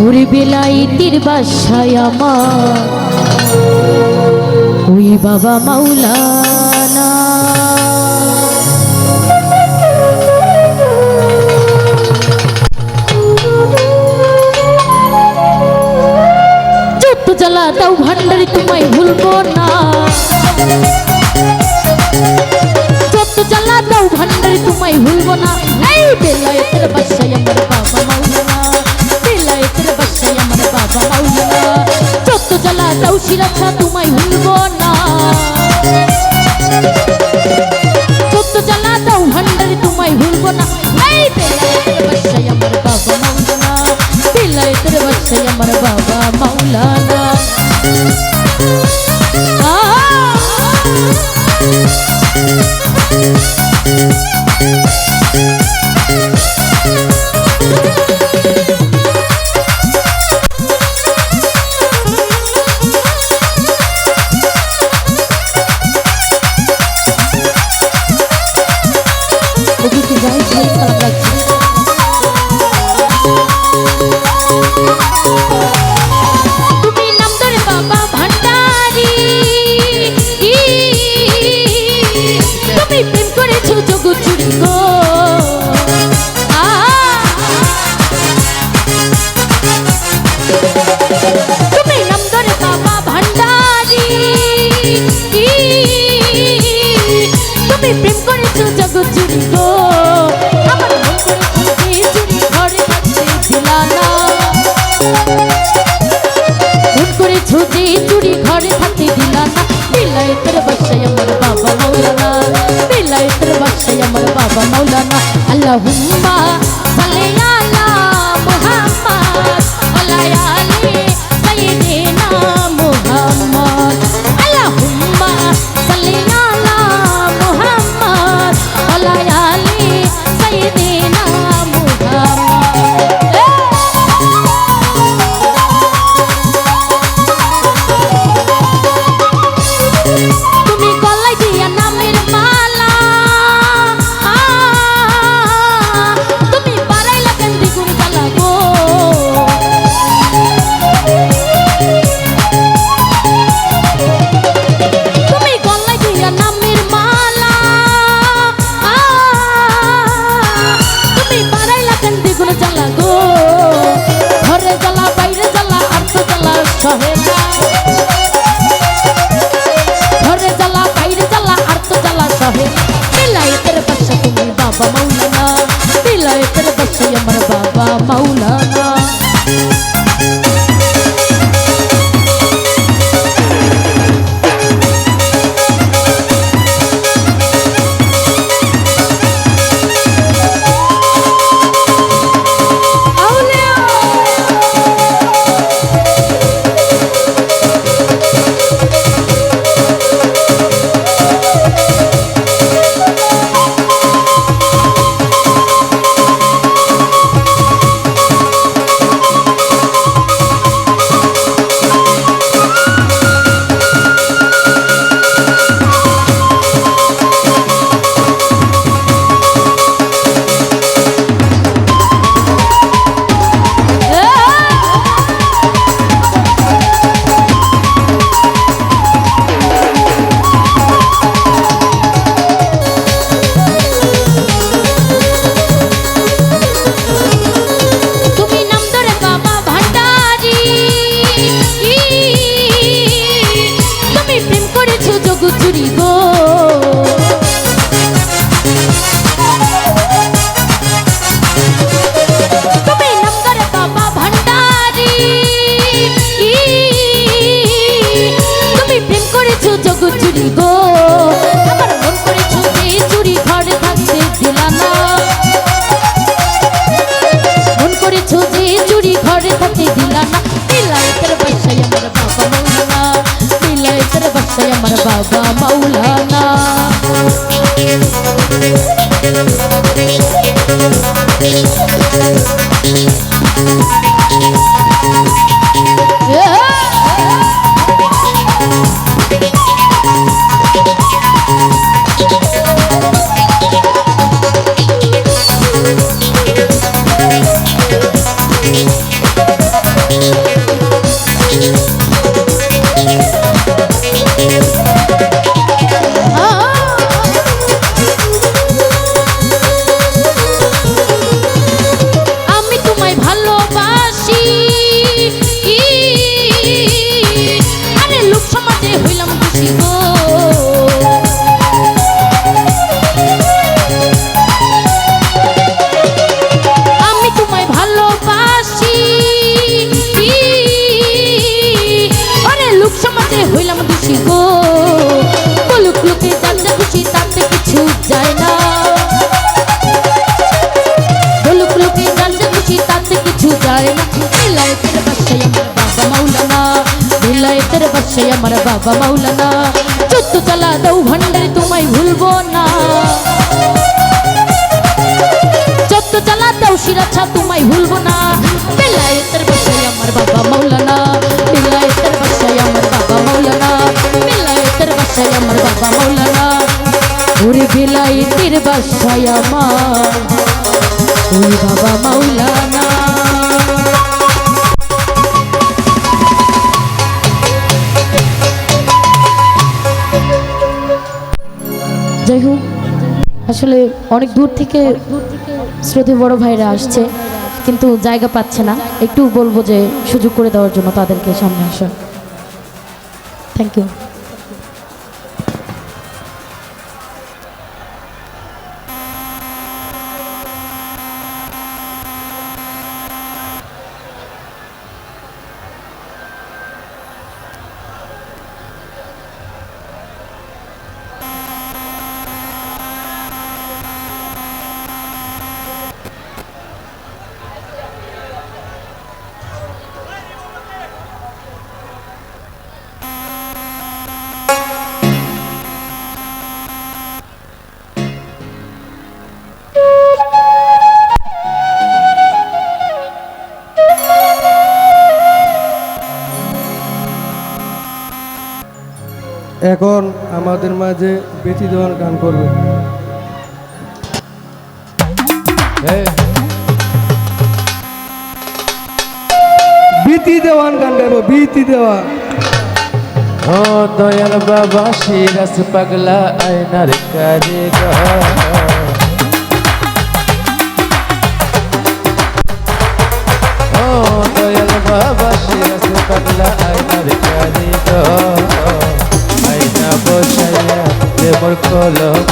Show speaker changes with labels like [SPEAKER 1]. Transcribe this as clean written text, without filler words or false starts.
[SPEAKER 1] ওরে বেলায়েতের বাসায় আমার ওই বাবা মাওলানা যত জ্বালা দাও ভান্ডারি তোমায় ভুলবো না, যত জ্বালা দাও ভান্ডারি তোমায় ভুলবো না। এই বেলায়েতের বাসায় আমার বাবা মাওলানা, বেলায়েতের বাসায় আমার বাবা মাওলানা, যত জ্বালা দাও শিরাছা তোমায় ভুলবো না, যত জ্বালা দাও ভান্ডারি তোমায় ভুলবো না। এই বেলায়েতের বাসায় আমার বাবা মাওলানা, বেলায়েতের বাসায় আমার বাবা মাওলানা। Allahumma salli ala Muhammad wa ala ali sayyidina Muhammad. Allahumma salli ala Muhammad wa ala ali sayyidina Muhammad. Tumi kolai dia namer mala, tumi parai lagan di gun kalago, tumi kolai dia namer mala, tumi parai lagan di gun kalago, hore jala baire jala arto jala shahena, hore jala baire jala arto jala shahena. বেলায়েতের বাদশা তুমি বাবা মাওলানা, বেলায়েতের বাদশা আমার বাবা মাওলানা। আমার বাবা মাওলানা। বাবা মাওলানা। যত জ্বালা দাও ভান্ডারি তোমায় ভুলবো না, যত জ্বালা দাও শিরাছা তোমায় ভুলবো না। বেলায়েতের বাসায় আমার বাবা মাওলানা, বেলায়েতের বাসায় আমার বাবা মাওলানা, বেলায়েতের বাসায় আমার বাবা মাওলানা। ওরে বেলায়েতের বাসায় আমার ওই বাবা মাওলানা। যাই হোক, আসলে অনেক দূর থেকে শ্রদ্ধেয় বড় ভাইরা আসছে, কিন্তু জায়গা পাচ্ছে না। একটু বলবো যে সুযোগ করে দেওয়ার জন্য তাদেরকে সামনে আসা। Thank you.
[SPEAKER 2] এখন আমাদের মাঝে বেতি দেওয়ান গান করবে। বিতি দেওয়ান গান গাইব, বিতি দেওয়া।
[SPEAKER 3] ও দয়াল বাবা শিরাস পাগলা আয়নার কারিগর, ও দয়াল বাবা শিরাস পাগলা আয়নার কারিগর, আয়না বসাইয়া দেবর কলম